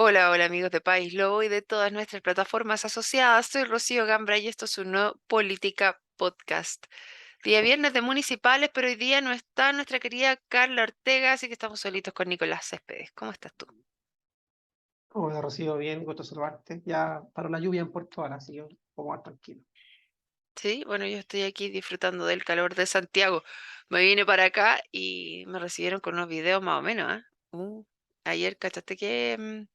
Hola, hola amigos de País Lobo y de todas nuestras plataformas asociadas. Soy Rocío Gambra y esto es un nuevo Política Podcast. Día viernes de municipales, pero hoy día no está nuestra querida Carla Ortega, así que estamos solitos con Nicolás Céspedes. ¿Cómo estás tú? Hola Rocío, bien, gusto saludarte. Ya paró la lluvia en Puerto Vara, así que un poco más tranquilo. Sí, bueno, yo estoy aquí disfrutando del calor de Santiago. Me vine para acá y me recibieron con unos videos más o menos, ¿ah? Ayer, ¿cachaste que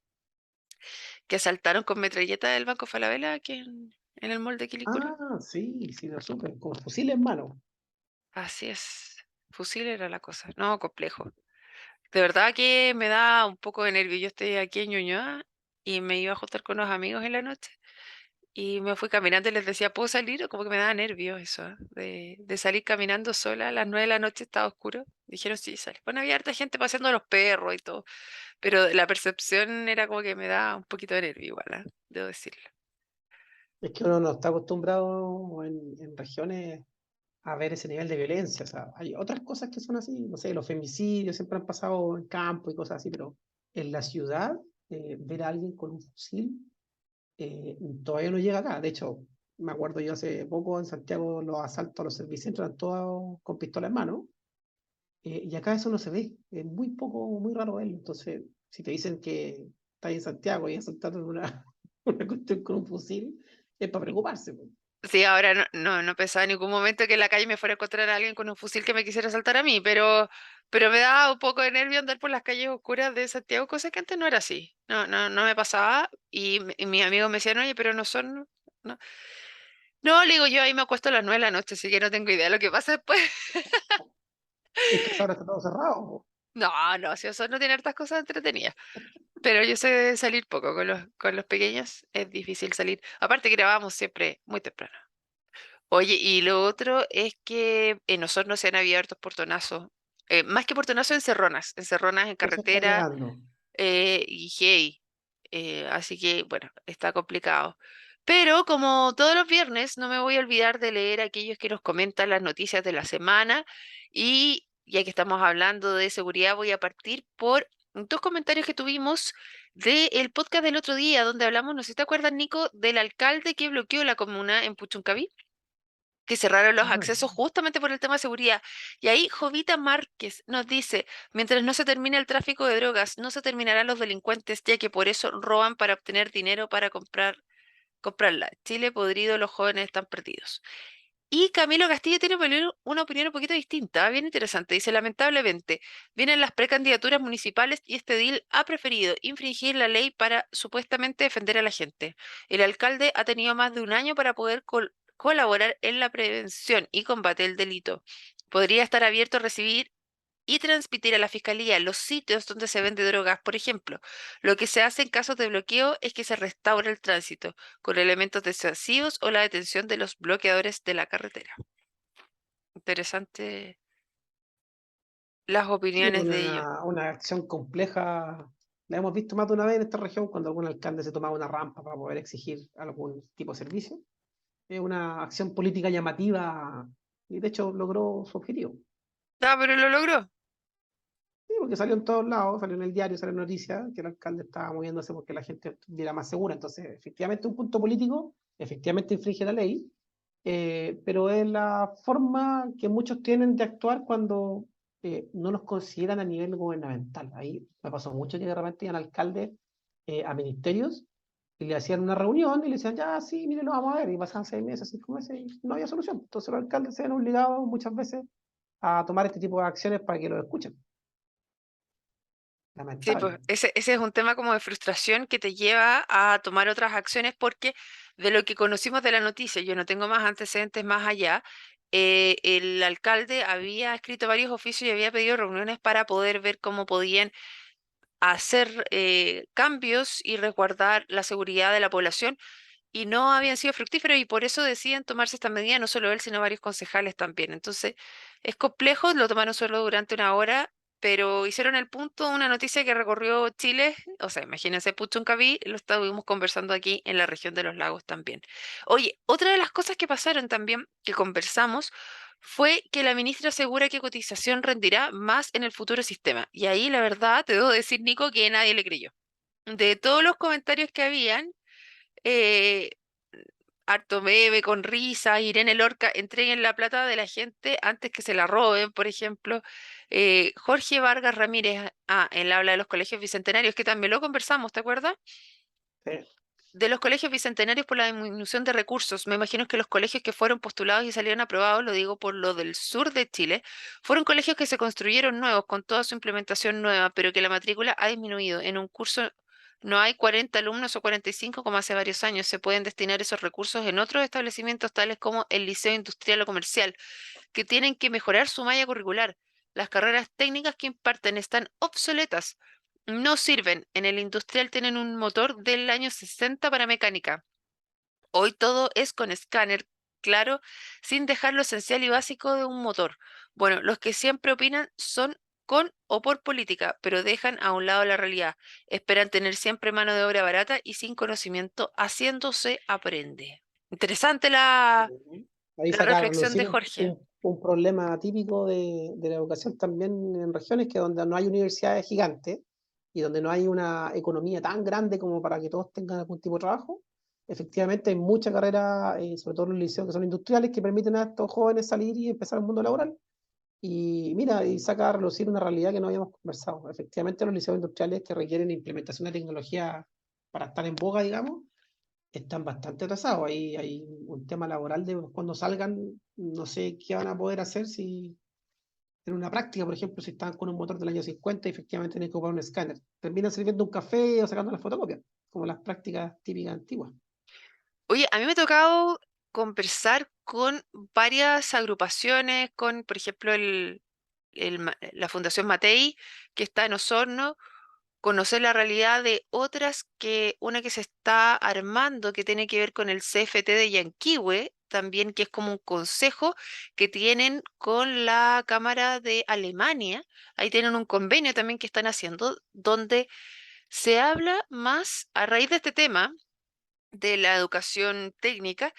asaltaron con metralleta el Banco Falabella aquí en el mall de Quilicura? Sí, sí, lo supe, con fusil en mano. Así es. Fusil era la cosa. No, complejo. De verdad que me da un poco de nervio. Yo estoy aquí en Ñuñoa y me iba a juntar con unos amigos en la noche y me fui caminando y les decía, ¿puedo salir? O como que me daba nervio eso, de salir caminando sola a las 9 de la noche, estaba oscuro. Dijeron, sí, sale. Bueno, había harta gente paseando a los perros y todo, pero la percepción era como que me da un poquito de nervio igual, ¿ah? Debo decirlo. Es que uno no está acostumbrado en regiones a ver ese nivel de violencia. O sea, hay otras cosas que son así, no sé, los femicidios siempre han pasado en campo y cosas así, pero en la ciudad, ver a alguien con un fusil todavía no llega acá. De hecho, me acuerdo yo hace poco en Santiago los asaltos a los servicios eran todos con pistola en mano. Y acá eso no se ve, es muy poco, muy raro verlo. Entonces, si te dicen que estás en Santiago y asaltaron una, una cuestión con un fusil, es para preocuparse, pues. Sí, ahora no pensaba en ningún momento que en la calle me fuera a encontrar a alguien con un fusil que me quisiera saltar a mí, pero me da un poco de nervio andar por las calles oscuras de Santiago, cosa que antes no era así. No me pasaba y mis amigos me decían, oye, pero no son... No, no, le digo yo, ahí me acuesto a las 9 de la noche, así que no tengo idea de lo que pasa después. Es que ahora está todo cerrado, po. No, si eso no tiene hartas cosas entretenidas. Pero yo sé salir poco con los pequeños, es difícil salir. Aparte que grabamos siempre muy temprano. Oye, y lo otro es que en nosotros no se han abierto portonazos, más que portonazos, encerronas en Eso está carretera llegando. y hey, así que bueno, está complicado. Pero como todos los viernes, no me voy a olvidar de leer a aquellos que nos comentan las noticias de la semana y ya que estamos hablando de seguridad, voy a partir por dos comentarios que tuvimos del podcast del otro día, donde hablamos, no sé si te acuerdas, Nico, del alcalde que bloqueó la comuna en Puchuncaví, que cerraron los Ah, accesos justamente por el tema de seguridad. Y ahí Jovita Márquez nos dice, mientras no se termine el tráfico de drogas, no se terminarán los delincuentes, ya que por eso roban para obtener dinero para comprarla. Chile podrido, los jóvenes están perdidos. Y Camilo Castillo tiene una opinión un poquito distinta, bien interesante. Dice, lamentablemente, vienen las precandidaturas municipales y este edil ha preferido infringir la ley para supuestamente defender a la gente. El alcalde ha tenido más de un año para poder colaborar en la prevención y combate del delito. Podría estar abierto a recibir y transmitir a la fiscalía los sitios donde se vende drogas, por ejemplo. Lo que se hace en casos de bloqueo es que se restaura el tránsito con elementos disuasivos o la detención de los bloqueadores de la carretera. Interesante las sí, opiniones de ellos. una acción compleja. La hemos visto más de una vez en esta región cuando algún alcalde se tomaba una rampa para poder exigir algún tipo de servicio. Es una acción política llamativa y de hecho logró su objetivo. Ah, pero lo logró. Sí, porque salió en todos lados, salió en el diario, salió en noticias que el alcalde estaba moviéndose porque la gente estuviera más segura. Entonces, efectivamente, un punto político, efectivamente infringe la ley, pero es la forma que muchos tienen de actuar cuando no los consideran a nivel gubernamental. Ahí me pasó mucho que de repente iban alcaldes a ministerios y le hacían una reunión y le decían, ya, sí, mire, lo vamos a ver. Y pasaban 6 meses, 5 meses y no había solución. Entonces los alcaldes se ven obligados muchas veces a tomar este tipo de acciones para que los escuchen. Sí, pues Lamentable. ese es un tema como de frustración que te lleva a tomar otras acciones porque de lo que conocimos de la noticia, yo no tengo más antecedentes más allá, el alcalde había escrito varios oficios y había pedido reuniones para poder ver cómo podían hacer cambios y resguardar la seguridad de la población y no habían sido fructíferos y por eso deciden tomarse esta medida, no solo él, sino varios concejales también. Entonces, es complejo, lo tomaron solo durante una hora, pero hicieron el punto, una noticia que recorrió Chile, o sea, imagínense, Puchuncaví, lo estuvimos conversando aquí en la región de los lagos también. Oye, otra de las cosas que pasaron también, que conversamos, fue que la ministra asegura que cotización rendirá más en el futuro sistema. Y ahí, la verdad, te debo decir, Nico, que nadie le creyó. de todos los comentarios que habían, eh, harto meme con risa, Irene Lorca, entreguen la plata de la gente antes que se la roben, por ejemplo. Jorge Vargas Ramírez, él habla de los colegios bicentenarios, que también lo conversamos, ¿te acuerdas? Sí. De los colegios bicentenarios por la disminución de recursos. Me imagino que los colegios que fueron postulados y salieron aprobados, lo digo por lo del sur de Chile, fueron colegios que se construyeron nuevos, con toda su implementación nueva, pero que la matrícula ha disminuido. En un curso no hay 40 alumnos o 45 como hace varios años. Se pueden destinar esos recursos en otros establecimientos, tales como el Liceo Industrial o Comercial, que tienen que mejorar su malla curricular. Las carreras técnicas que imparten están obsoletas. No sirven. En el industrial tienen un motor del año 60 para mecánica. Hoy todo es con escáner, claro, sin dejar lo esencial y básico de un motor. Bueno, los que siempre opinan son con o por política, pero dejan a un lado la realidad. Esperan tener siempre mano de obra barata y sin conocimiento, haciéndose aprende. Interesante Ujú. Ahí la saca a reflexión de relucir Jorge. un problema típico de la educación también en regiones que donde no hay universidades gigantes y donde no hay una economía tan grande como para que todos tengan algún tipo de trabajo. Efectivamente, hay muchas carreras, sobre todo en los liceos que son industriales, que permiten a estos jóvenes salir y empezar el mundo laboral. Y mira, y saca a relucir una realidad que no habíamos conversado. Efectivamente, los liceos industriales que requieren implementación de tecnología para estar en boga, digamos, están bastante atrasados. Hay un tema laboral de cuando salgan, no sé qué van a poder hacer si en una práctica, por ejemplo, si están con un motor del año 50 y efectivamente tienen que ocupar un escáner. Terminan sirviendo un café o sacando la fotocopia, como las prácticas típicas antiguas. Oye, a mí me ha tocado conversar con varias agrupaciones, con, por ejemplo, la Fundación Matei, que está en Osorno, conocer la realidad de otras que, una que se está armando, que tiene que ver con el CFT de Yanquihue, también que es como un consejo que tienen con la Cámara de Alemania. Ahí tienen un convenio también que están haciendo, donde se habla más a raíz de este tema de la educación técnica,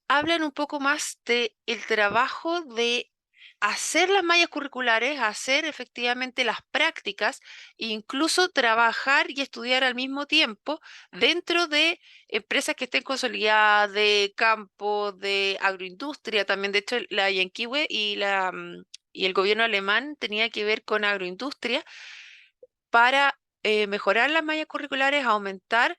hablan un poco más de el trabajo de hacer las mallas curriculares, hacer efectivamente las prácticas, e incluso trabajar y estudiar al mismo tiempo dentro de empresas que estén consolidadas, de campo, de agroindustria también. De hecho, la Yanquiwe y el gobierno alemán tenía que ver con agroindustria para mejorar las mallas curriculares, aumentar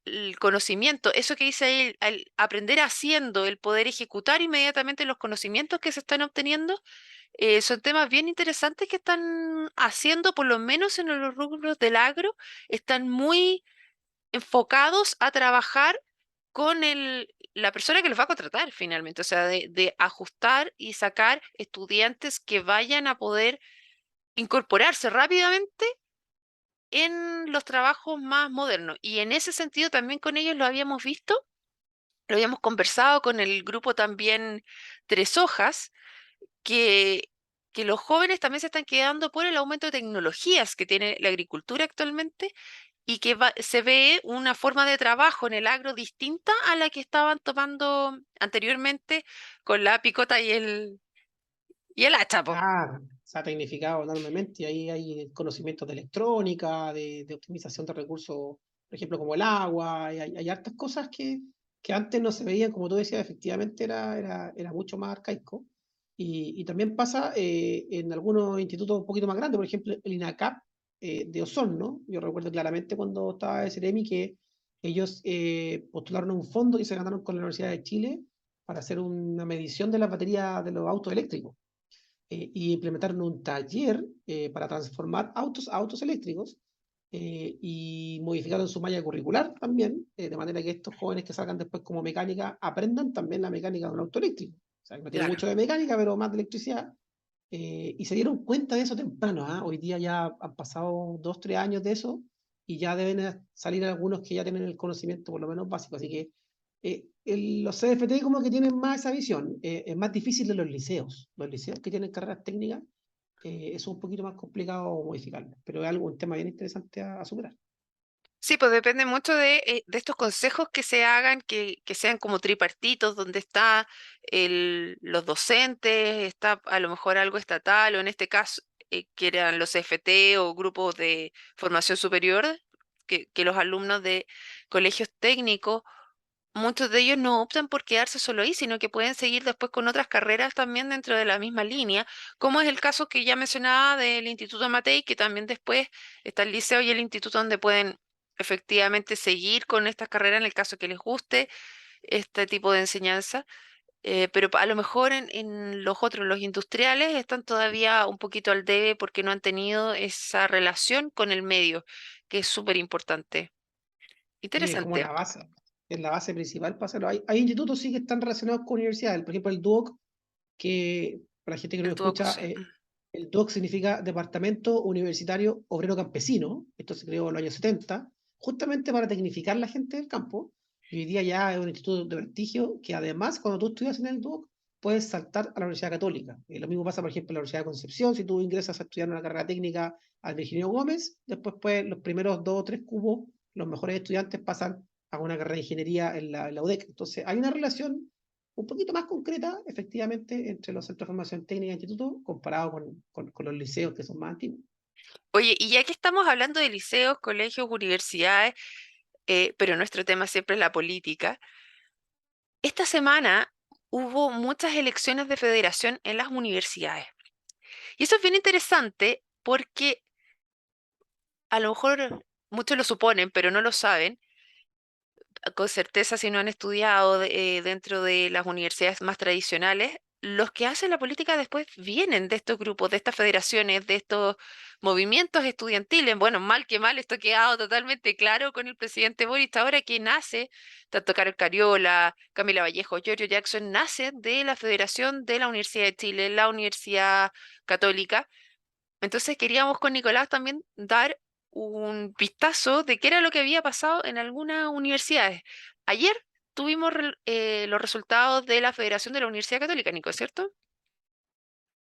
el conocimiento. Eso que dice ahí, el aprender haciendo, el poder ejecutar inmediatamente los conocimientos que se están obteniendo, son temas bien interesantes que están haciendo, por lo menos en los rubros del agro, están muy enfocados a trabajar con la persona que los va a contratar finalmente, o sea, de ajustar y sacar estudiantes que vayan a poder incorporarse rápidamente en los trabajos más modernos. Y en ese sentido también con ellos lo habíamos visto, lo habíamos conversado con el grupo también Tres Hojas, que, que los jóvenes también se están quedando por el aumento de tecnologías que tiene la agricultura actualmente y que se ve una forma de trabajo en el agro distinta a la que estaban tomando anteriormente con la picota y el hacha, po. Claro, se ha tecnificado enormemente y ahí hay conocimientos de electrónica, de optimización de recursos, por ejemplo, como el agua, y hay hartas cosas que antes no se veían, como tú decías, efectivamente era mucho más arcaico. Y también pasa en algunos institutos un poquito más grandes, por ejemplo, el INACAP de Osorno, yo recuerdo claramente cuando estaba ese Seremi que ellos postularon un fondo y se ganaron con la Universidad de Chile para hacer una medición de las baterías de los autos eléctricos y implementaron un taller para transformar autos a autos eléctricos y modificaron su malla curricular también, de manera que estos jóvenes que salgan después como mecánica aprendan también la mecánica de un auto eléctrico. O sea, que no tiene Claro. mucho de mecánica, pero más de electricidad. Y se dieron cuenta de eso temprano. ¿Ah? Hoy día ya han pasado 2, 3 años de eso y ya deben salir algunos que ya tienen el conocimiento por lo menos básico. Así que los CFT como que tienen más esa visión. Es más difícil de los liceos. Los liceos que tienen carreras técnicas, eso es un poquito más complicado modificarlo, pero es algo, un tema bien interesante a superar. Sí, pues depende mucho de estos consejos que se hagan, que sean como tripartitos, donde está los docentes, está a lo mejor algo estatal, o en este caso, que eran los FT o grupos de formación superior, que los alumnos de colegios técnicos, muchos de ellos no optan por quedarse solo ahí, sino que pueden seguir después con otras carreras también dentro de la misma línea, como es el caso que ya mencionaba del Instituto Matei, que también después está el liceo y el instituto donde pueden efectivamente seguir con estas carreras en el caso que les guste este tipo de enseñanza. Pero a lo mejor en los otros, los industriales, están todavía un poquito al debe porque no han tenido esa relación con el medio, que es súper importante. Y es como Interesante. la base, es la base principal para hacerlo. Hay institutos sí que están relacionados con universidades, por ejemplo el DUOC, que para la gente que no El lo Duoc, escucha, sí. el DUOC significa Departamento Universitario Obrero Campesino, esto se creó en los años 70, justamente para tecnificar la gente del campo, y hoy día ya es un instituto de prestigio que además cuando tú estudias en el DUOC puedes saltar a la Universidad Católica. Lo mismo pasa, por ejemplo, en la Universidad de Concepción, si tú ingresas a estudiar una carrera técnica al Virginio Gómez, después pues, los primeros 2 o 3 cubos, los mejores estudiantes pasan a una carrera de ingeniería en la UDEC. Entonces hay una relación un poquito más concreta, efectivamente, entre los centros de formación técnica e instituto comparado con los liceos que son más antiguos. Oye, y ya que estamos hablando de liceos, colegios, universidades, pero nuestro tema siempre es la política, esta semana hubo muchas elecciones de federación en las universidades. Y eso es bien interesante porque a lo mejor muchos lo suponen, pero no lo saben con certeza si no han estudiado dentro de las universidades más tradicionales. Los que hacen la política después vienen de estos grupos, de estas federaciones, de estos movimientos estudiantiles. Bueno, mal que mal, esto ha quedado totalmente claro con el presidente Boric. Ahora que nace, tanto Carol Cariola, Camila Vallejo, Giorgio Jackson, nace de la Federación de la Universidad de Chile, la Universidad Católica. Entonces queríamos con Nicolás también dar un vistazo de qué era lo que había pasado en algunas universidades. Ayer tuvimos los resultados de la Federación de la Universidad Católica, Nico, ¿cierto?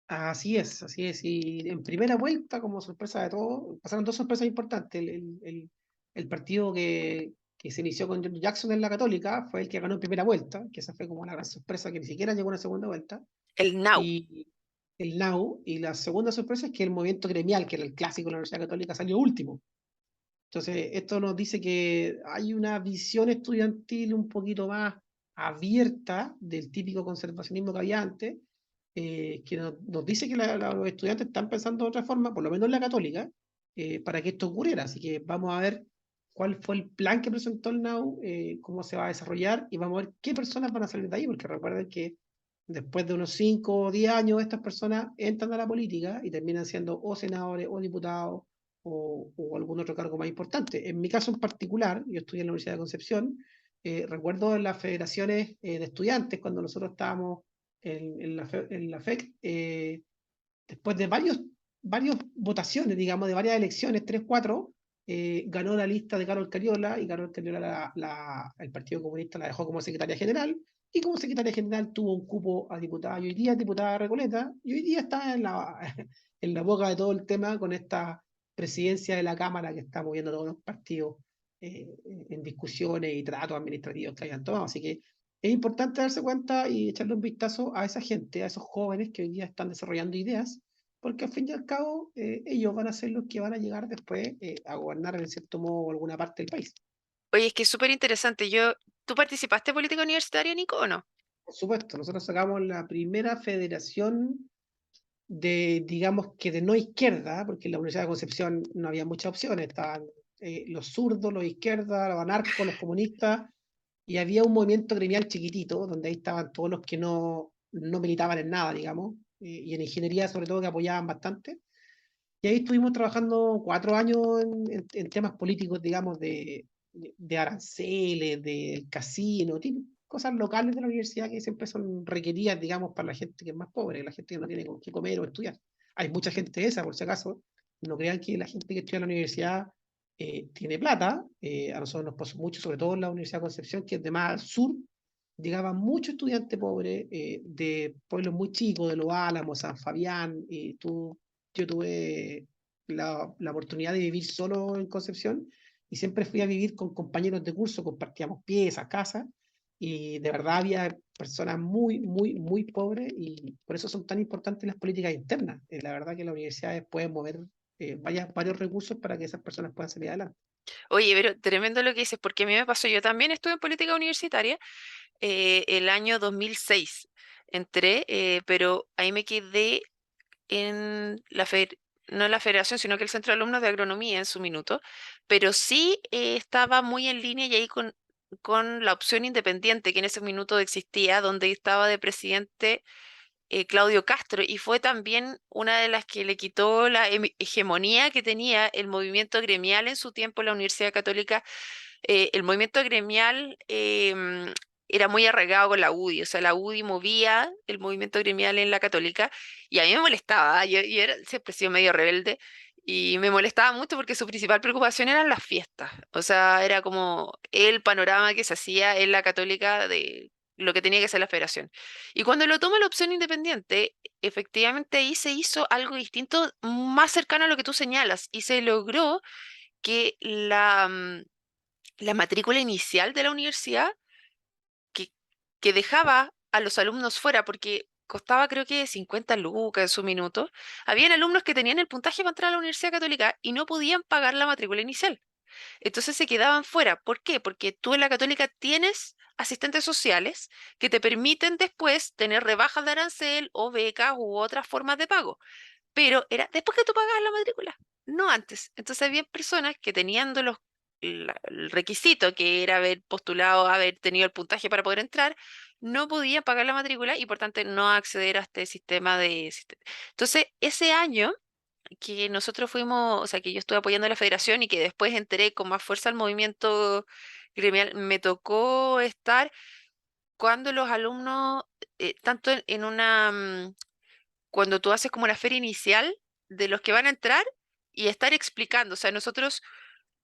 Así es, así es. Y en primera vuelta, como sorpresa de todo, pasaron 2 sorpresas importantes. El partido que se inició con George Jackson en la Católica fue el que ganó en primera vuelta, que esa fue como la gran sorpresa, que ni siquiera llegó a una segunda vuelta. El NAU. Y el NAU, y la segunda sorpresa es que el movimiento gremial, que era el clásico de la Universidad Católica, salió último. Entonces, esto nos dice que hay una visión estudiantil un poquito más abierta del típico conservacionismo que había antes, que nos dice que los estudiantes están pensando de otra forma, por lo menos en la católica, para que esto ocurriera. Así que vamos a ver cuál fue el plan que presentó el NAU, cómo se va a desarrollar y vamos a ver qué personas van a salir de ahí, porque recuerden que después de unos 5 o 10 años, estas personas entran a la política y terminan siendo o senadores o diputados o algún otro cargo más importante. En mi caso en particular, yo estudié en la Universidad de Concepción, recuerdo en las federaciones de estudiantes, cuando nosotros estábamos en la FEC, después de varias votaciones, digamos, de varias elecciones, 3, 4, ganó la lista de Carol Cariola y Carol Cariola el Partido Comunista la dejó como secretaria general y como secretaria general tuvo un cupo a diputada y hoy día es diputada de Recoleta y hoy día está en la boca de todo el tema con esta presidencia de la Cámara que está moviendo todos los partidos en discusiones y tratos administrativos que hayan tomado. Así que es importante darse cuenta y echarle un vistazo a esa gente, a esos jóvenes que hoy día están desarrollando ideas, porque al fin y al cabo ellos van a ser los que van a llegar después a gobernar en cierto modo alguna parte del país. Oye, es que es súper interesante. ¿Tú participaste en política universitaria, Nico, o no? Por supuesto, nosotros sacamos la primera federación de, digamos que de no izquierda, porque en la Universidad de Concepción no había muchas opciones, estaban los zurdos, los izquierdas, los anarcos, los comunistas, y había un movimiento gremial chiquitito, donde ahí estaban todos los que no militaban en nada, digamos, y en ingeniería sobre todo que apoyaban bastante. Y ahí estuvimos trabajando 4 años en temas políticos, digamos, de aranceles, del casino, cosas locales de la universidad que siempre son requeridas, digamos, para la gente que es más pobre, la gente que no tiene con qué comer o estudiar. Hay mucha gente esa, por si acaso. No crean que la gente que estudia en la universidad tiene plata. A nosotros nos pasó mucho, sobre todo en la Universidad de Concepción, que es de más al sur, llegaban muchos estudiantes pobres de pueblos muy chicos, de Los Álamos, San Fabián, y yo tuve la oportunidad de vivir solo en Concepción y siempre fui a vivir con compañeros de curso, compartíamos piezas, casas, y de verdad había personas muy, muy, muy pobres y por eso son tan importantes las políticas internas. La verdad que las universidades pueden mover varios recursos para que esas personas puedan salir adelante. Oye, pero tremendo lo que dices, porque a mí me pasó, yo también estuve en política universitaria el año 2006. Entré, pero ahí me quedé en no en la federación, sino que el Centro de Alumnos de Agronomía en su minuto, pero sí estaba muy en línea y ahí con la opción independiente que en ese minuto existía, donde estaba de presidente Claudio Castro, y fue también una de las que le quitó la hegemonía que tenía el movimiento gremial en su tiempo en la Universidad Católica. El movimiento gremial era muy arraigado con la UDI, o sea, la UDI movía el movimiento gremial en la Católica, y a mí me molestaba, yo siempre he sido medio rebelde. Y me molestaba mucho porque su principal preocupación eran las fiestas. O sea, era como el panorama que se hacía en la Católica de lo que tenía que ser la federación. Y cuando lo toma la opción independiente, efectivamente ahí se hizo algo distinto, más cercano a lo que tú señalas, y se logró que la matrícula inicial de la universidad, que, que dejaba a los alumnos fuera, porque costaba creo que 50 lucas en su minuto, habían alumnos que tenían el puntaje para entrar a la Universidad Católica y no podían pagar la matrícula inicial. Entonces se quedaban fuera. ¿Por qué? Porque tú en la Católica tienes asistentes sociales que te permiten después tener rebajas de arancel o becas u otras formas de pago, pero era después que tú pagabas la matrícula, no antes. Entonces había personas que teniendo el requisito, que era haber postulado, haber tenido el puntaje para poder entrar, no podían pagar la matrícula y por tanto no acceder a este sistema de... Entonces, ese año que nosotros fuimos, o sea, que yo estuve apoyando a la federación y que después entré con más fuerza al movimiento gremial, me tocó estar cuando los alumnos, tanto en una, cuando tú haces como la feria inicial de los que van a entrar y estar explicando, o sea, nosotros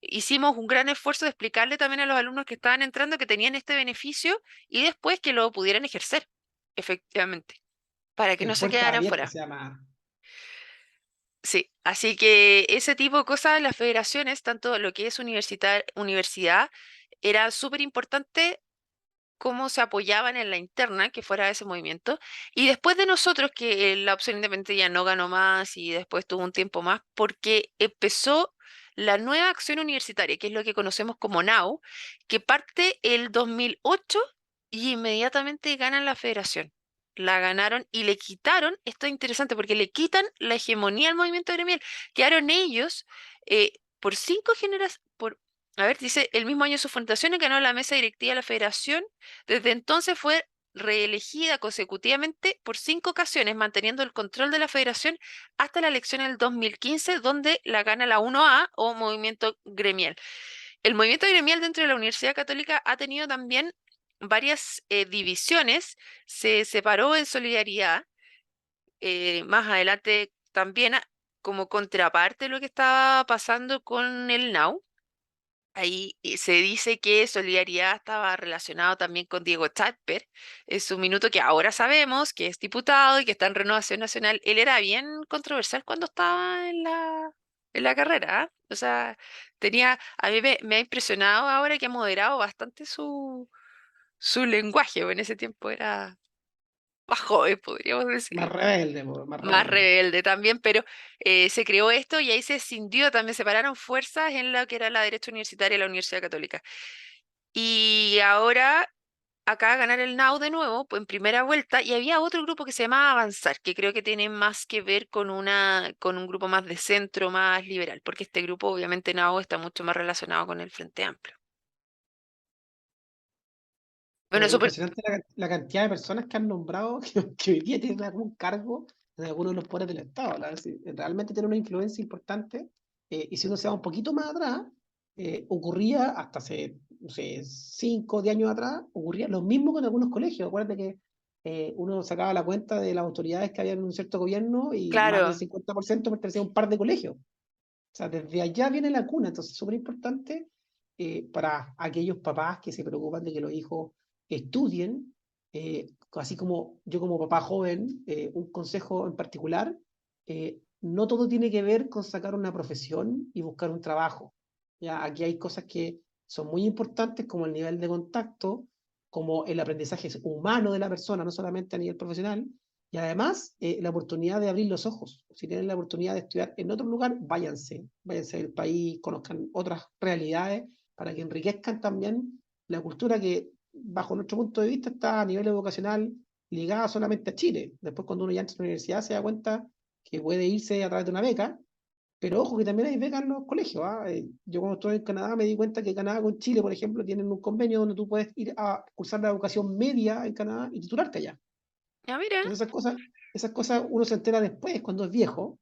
hicimos un gran esfuerzo de explicarle también a los alumnos que estaban entrando que tenían este beneficio y después que lo pudieran ejercer, efectivamente, para que no En se puerta quedaran abierta fuera. se llama. Sí, así que ese tipo de cosas, las federaciones, tanto lo que es universidad, era súper importante cómo se apoyaban en la interna, que fuera ese movimiento. Y después de nosotros, que la opción independiente ya no ganó más y después tuvo un tiempo más, porque empezó la nueva acción universitaria, que es lo que conocemos como NOW, que parte el 2008 y inmediatamente ganan la federación. La ganaron y le quitaron, esto es interesante porque le quitan la hegemonía al movimiento gremial. Quedaron ellos por 5 generaciones, a ver, dice, el mismo año de su fundación ganó la mesa directiva de la federación. Desde entonces fue reelegida consecutivamente por 5 ocasiones, manteniendo el control de la federación hasta la elección en el 2015, donde la gana la 1A o movimiento gremial. El movimiento gremial dentro de la Universidad Católica ha tenido también varias divisiones, se separó en solidaridad, más adelante también como contraparte de lo que estaba pasando con el NOW. Ahí se dice que Solidaridad estaba relacionado también con Diego Chadper en su minuto, que ahora sabemos que es diputado y que está en Renovación Nacional. Él era bien controversial cuando estaba en la carrera, ¿ah? O sea, a mí me ha impresionado ahora que ha moderado bastante su lenguaje, o en ese tiempo era más joven, podríamos Más decirlo, rebelde, más más rebelde. rebelde también, pero se creó esto y ahí se escindió, también separaron fuerzas en lo que era la derecha universitaria y la Universidad Católica. Y ahora acá ganar el NOW de nuevo, pues en primera vuelta, y había otro grupo que se llamaba Avanzar, que creo que tiene más que ver con un grupo más de centro, más liberal, porque este grupo obviamente NOW está mucho más relacionado con el Frente Amplio. Bueno, súper, Impresionante la cantidad de personas que han nombrado que hoy día tienen algún cargo en algunos de los poderes del Estado. Realmente tiene una influencia importante. Y si uno se va un poquito más atrás, ocurría hasta hace, no sé, 5 o 10 años atrás, ocurría lo mismo con algunos colegios. Acuérdate que uno sacaba la cuenta de las autoridades que había en un cierto gobierno y más del claro, 50% pertenecía a un par de colegios. O sea, desde allá viene la cuna, entonces es súper importante para aquellos papás que se preocupan de que los hijos estudien, así como yo como papá joven, un consejo en particular, no todo tiene que ver con sacar una profesión y buscar un trabajo. ¿Ya? Aquí hay cosas que son muy importantes como el nivel de contacto, como el aprendizaje humano de la persona, no solamente a nivel profesional, Y además, la oportunidad de abrir los ojos. Si tienen la oportunidad de estudiar en otro lugar, váyanse, váyanse del país, conozcan otras realidades para que enriquezcan también la cultura que, bajo nuestro punto de vista, está a nivel educacional ligada solamente a Chile. Después, cuando uno ya entra a la universidad, se da cuenta que puede irse a través de una beca, pero ojo que también hay becas en los colegios. ¿Ah? Yo cuando estuve en Canadá me di cuenta que Canadá con Chile, por ejemplo, tienen un convenio donde tú puedes ir a cursar la educación media en Canadá y titularte allá. Ah, mira. Entonces esas cosas uno se entera después, cuando es viejo,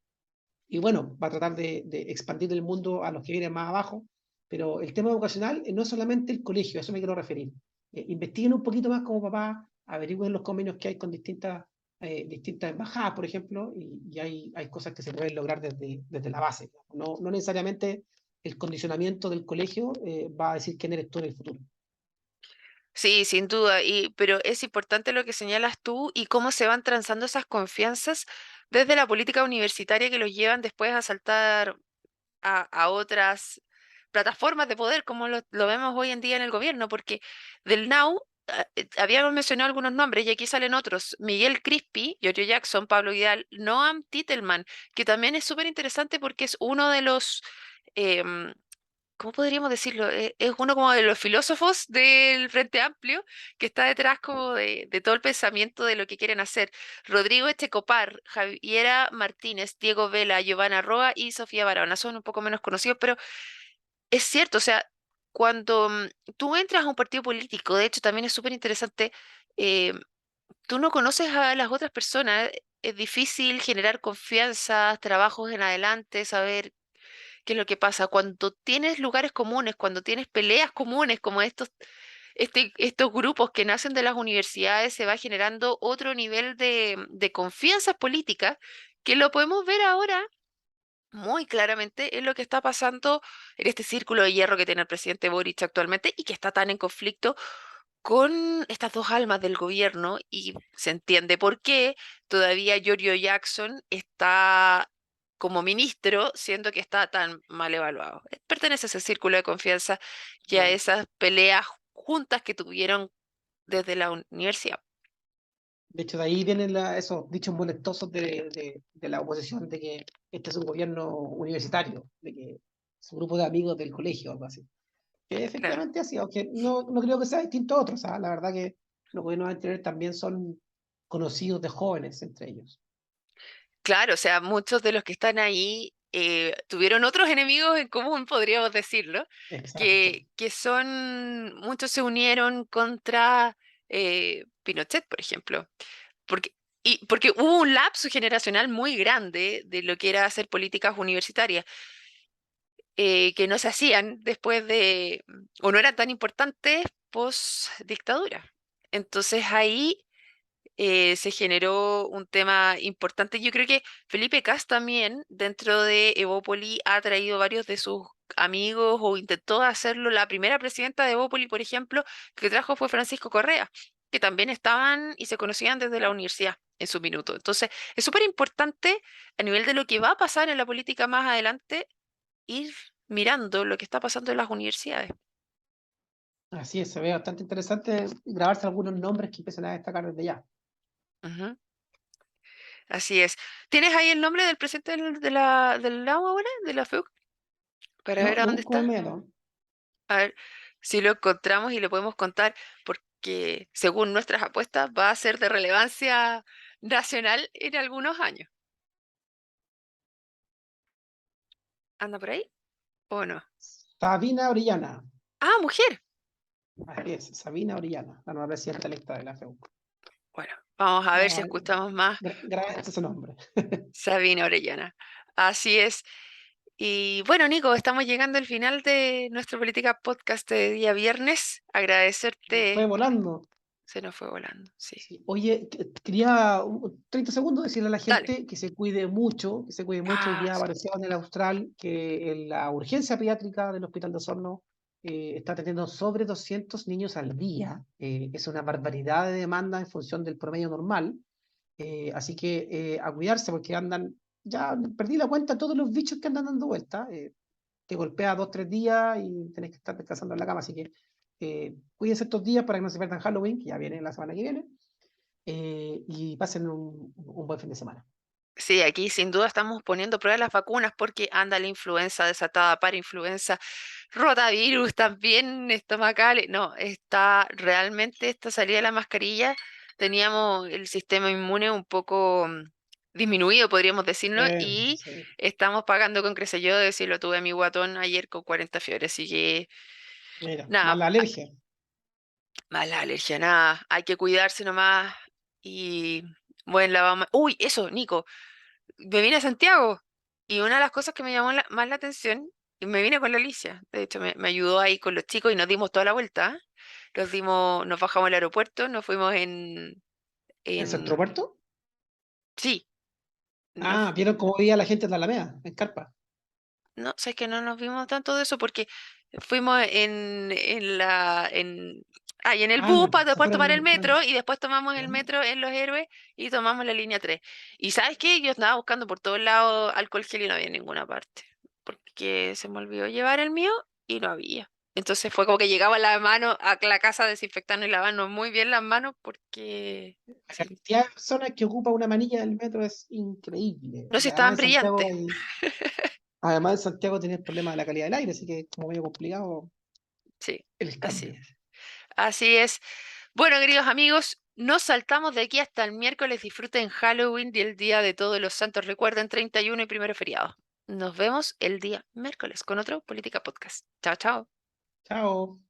y bueno, va a tratar de expandir el mundo a los que vienen más abajo, pero el tema educacional no es solamente el colegio, a eso me quiero referir. Investiguen un poquito más como papá, averigüen los convenios que hay con distintas embajadas, por ejemplo, y hay cosas que se pueden lograr desde la base. No, no necesariamente el condicionamiento del colegio va a decir quién eres tú en el futuro. Sí, sin duda, pero es importante lo que señalas tú y cómo se van transando esas confianzas desde la política universitaria que los llevan después a saltar a otras plataformas de poder, como lo vemos hoy en día en el gobierno, porque del Now habíamos mencionado algunos nombres y aquí salen otros: Miguel Crispi, Giorgio Jackson, Pablo Vidal, Noam Titelman, que también es súper interesante porque es uno de los, em, ¿cómo podríamos decirlo? Es uno como de los filósofos del Frente Amplio que está detrás como de todo el pensamiento de lo que quieren hacer. Rodrigo Echecopar, Javiera Martínez, Diego Vela, Giovanna Roa y Sofía Barahona son un poco menos conocidos, pero es cierto, o sea, cuando tú entras a un partido político, de hecho también es súper interesante, eh, tú no conoces a las otras personas, es difícil generar confianza, trabajos en adelante, saber qué es lo que pasa. Cuando tienes lugares comunes, cuando tienes peleas comunes como estos grupos que nacen de las universidades, se va generando otro nivel de confianza política que lo podemos ver ahora muy claramente en lo que está pasando en este círculo de hierro que tiene el presidente Boric actualmente y que está tan en conflicto con estas dos almas del gobierno, y se entiende por qué todavía Giorgio Jackson está como ministro, siendo que está tan mal evaluado. Pertenece a ese círculo de confianza y a Claro. esas peleas juntas que tuvieron desde la universidad. De hecho, de ahí vienen esos dichos molestosos de la oposición de que este es un gobierno universitario, de que es un grupo de amigos del colegio o algo así. Que Claro. efectivamente así, aunque no creo que sea distinto a otros. ¿Ah? La verdad que los gobiernos anteriores también son conocidos de jóvenes entre ellos. Claro, o sea, muchos de los que están ahí tuvieron otros enemigos en común, podríamos decirlo, Exacto. que son, muchos se unieron contra Pinochet, por ejemplo, porque, porque hubo un lapso generacional muy grande de lo que era hacer políticas universitarias, que no se hacían después o no eran tan importantes post dictadura. Entonces ahí se generó un tema importante. Yo creo que Felipe Cas también, dentro de Evópoli, ha traído varios de sus amigos o intentó hacerlo. La primera presidenta de Evópoli, por ejemplo, que trajo fue Francisco Correa, que también estaban y se conocían desde la universidad en su minuto. Entonces, es súper importante a nivel de lo que va a pasar en la política más adelante, ir mirando lo que está pasando en las universidades. Así es, se ve bastante interesante grabarse algunos nombres que empiezan a destacar desde ya. Ujú. Así es. ¿Tienes ahí el nombre del presidente del LAU ahora, de la FEUC? Para No, ver a dónde no, ¿cómo está. me meto? A ver si lo encontramos y lo podemos contar, porque según nuestras apuestas va a ser de relevancia nacional en algunos años. ¿Anda por ahí o no? Sabina Orellana. Ah, mujer. Así es, Sabina Orellana, la nueva presidenta electa de la FEU. Bueno, vamos a ver si Vamos a escuchamos más grabar ese nombre. Sabina Orellana. Así es. Y bueno, Nico, estamos llegando al final de nuestra política podcast de día viernes. Fue Agradecerte. volando. Se nos fue volando, sí. Sí. Oye, quería 30 segundos decirle a la Dale. gente que se cuide mucho, que se cuide mucho. Hoy Ah, día sí. apareció en el Austral que en la urgencia pediátrica del Hospital de Osorno está atendiendo sobre 200 niños al día. Es una barbaridad de demanda en función del promedio normal. Así que a cuidarse porque andan, ya perdí la cuenta de todos los bichos que andan dando vuelta. Te golpea 2, 3 días y tenés que estar descansando en la cama. Así que cuídense estos días para que no se pierdan Halloween, que ya viene la semana que viene. y pasen un buen fin de semana. Sí, aquí sin duda estamos poniendo a prueba las vacunas porque anda la influenza desatada para influenza, rotavirus también, estomacales. No, está realmente esta salida de la mascarilla. Teníamos el sistema inmune un poco disminuido, podríamos decirlo, y Sí, estamos pagando con creces. Yo, de decirlo, tuve a mi guatón ayer con 40 fiebres, así que mira, más nada, la alergia. mala alergia, nada, hay que cuidarse nomás y buen lavado. Uy, eso, Nico. Me vine a Santiago y una de las cosas que me llamó más la atención, y me vine con la Alicia, de hecho me ayudó ahí con los chicos y nos dimos toda la vuelta. ¿Ah? Nos bajamos al aeropuerto, nos fuimos ¿En Centro en, Puerto? sí, Ah, ¿vieron cómo veía la gente en la Alameda, en carpa? no, sé que no nos vimos tanto de eso porque fuimos en el Ah, bus para se después tomar el fueron. metro y después tomamos el Ya. metro en Los Héroes y tomamos la línea 3. Y ¿sabes qué? Yo andaba buscando por todos lados alcohol gel y no había en ninguna parte porque se me olvidó llevar el mío y no había. Entonces fue como que llegaba la mano a la casa a desinfectarnos y lavarnos muy bien las manos porque La sí, cantidad de personas que ocupa una manilla del metro es increíble. no Y se estaban además en Santiago brillantes. tiene el problema de la calidad del aire, así que es como medio complicado Sí, el así cambio. es. Así es. Bueno, queridos amigos, nos saltamos de aquí hasta el miércoles. Disfruten Halloween y el Día de Todos los Santos. Recuerden 31 y primero feriado. Nos vemos el día miércoles con otro Política Podcast. Chao, chao. Chao.